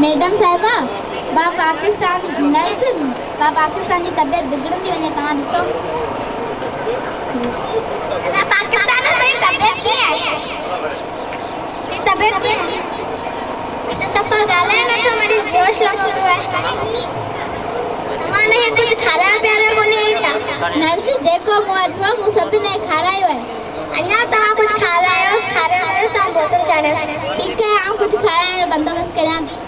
madam साहिबा बा Pakistan nurse बा पाकिस्तान जी तबियत बिगड़ंदी वञे तव्हां ॾिसो पाकिस्तान में तबियत कीअं आहे तबियत कीअं त सफ़ा ॻाल्हाए नथो मरीज़ बेहोश लॻो पियो आहे तव्हां ने कुझु खारायो पीआरियो कोन्हे छा नर्स जेको मूं वटि मूं सभिनी खारायो आहे अञा तव्हां कुझु खारायोसि तव्हां बोतल चाढ़ियोसि ठीकु आहे आउं कुझु खाराइण जो बंदोबस्तु करियां थी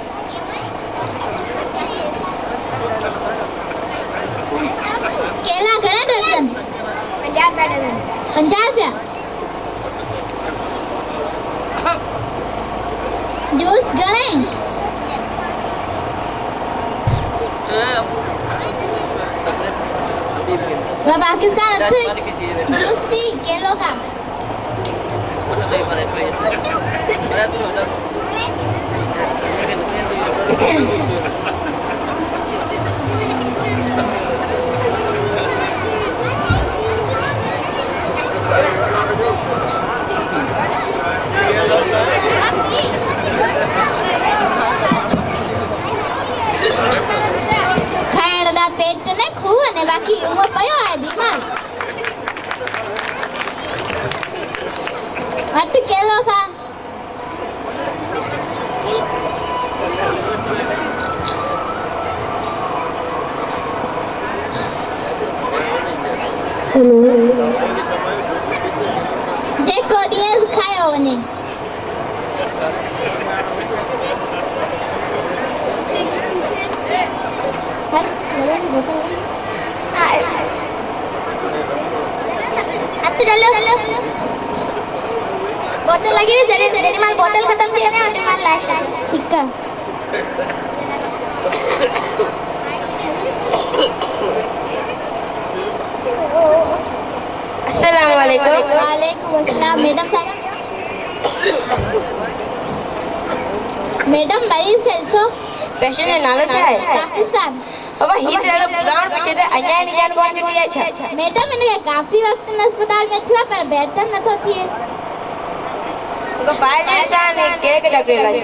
केला घणे डज़न 50 रुपया डज़न 50 रुपया जूस घणे वह पाकिस्तान जूस पी केलों का खाइण दा पेट ने खूह ने बाकी वो पयो है बीमार वट केलो खा जेको ॾींहुं खायो वञे बोतल लगी जॾहिं महिल बोतल ख़तम थी वञे ओॾी महिल लाए छॾियो ठीकु आहे अस्सलाम वालेकुम वालेकुम अस्सलाम मैडम साहब मैडम मरीज खे ॾिसो पेशेंट जो नालो छा आहे पाकिस्तान बाबा हीअ त ॾाढो पुराणो पेशेंट आहे अञा हिन जान कोन छुटी आहे छा मैडम हिनखे काफ़ी वक़्तु अस्पताल में थियो पर बहितर नथो थिए को फाइल ॾिसा ने के डॉक्टर इलाज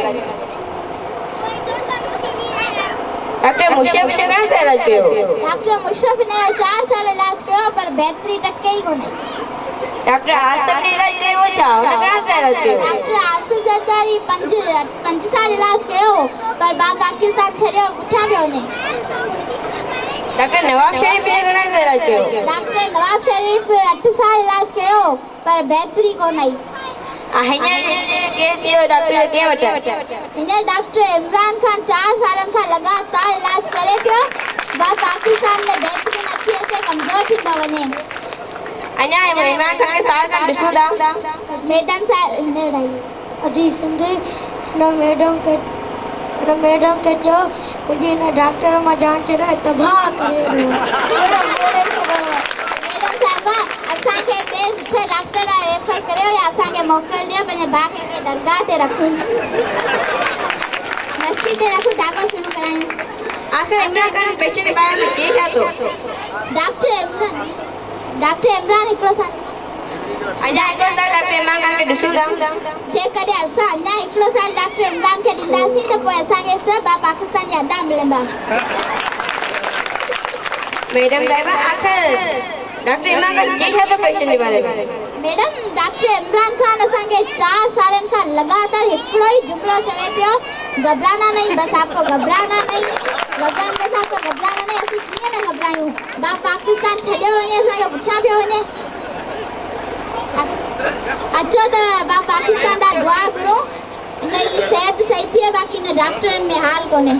डॉक्टर मुशरफ ने कहाँ से इलाज कयो डॉक्टर मुशरफ ने 4 साल इलाज कयो पर बेहतरी टके ही कोन्हे डॉक्टर आसिफ ने इलाज कयो छा हुन कहाँ से इलाज कयो डॉक्टर आसिफ जरदारी 5 साल इलाज कयो पर बा पाकिस्तान छॾियो पुठियां पियो वञे डॉक्टर नवाब शरीफ ने कहाँ से इलाज कयो डॉक्टर नवाब शरीफ 8 साल इलाज कयो पर बेहतरी कोन आई डॉक्टर के वटा हींअर डॉक्टर इमरान खान 4 सालनि खां लगातार इलाज करे पियो बा पाकिस्तान में बेहतरी नथी अचे कमज़ोर थींदो वञे अञा इमरान खान के साल खां ॾिसूं था मैडम साहब अधी सिंधी न मैडम के चो मुझे न डॉक्टर मां जांच रहे तबाह करे मैडम साहिबा असांखे हिते सुठे डॉक्टर रेफर करियो या असांखे मोकिल ॾियो पंहिंजे भाउ खे दरगाह ते रखूं मस्ती ते रखूं धाॻो शुरू करायूंसि आखिर इमरान खान पेशेंट के बारे में चई छा थो डॉक्टर इमरान हिकिड़ो साल अञा हिकिड़ो साल डॉक्टर इमरान खान के ॾिसूं था जेकॾहिं असां अञा हिकिड़ो साल डॉक्टर इमरान खे ॾींदासीं त पोइ असांखे सभु पाकिस्तान जा अॾा मिलंदा मैडम साहिबा आखिर डॉक्टर इमरान खान चई छा थो पेशेंट के बारे में मैडम डॉक्टर इमरान खान असांखे 4 सालनि खां लगातार हिकिड़ो ही जुमलो चवे पियो घबराना नहीं बस आपको घबराना नहीं असीं कीअं न घबरायूं बा पाकिस्तान छॾियो वञे असांखे पुठियां पियो वञे अचो त बा पाकिस्तान ॾांहुं दुआ घुरो हिन जी सिहत सही थिए बाक़ी हिन डॉक्टरनि में हाल कोन्हे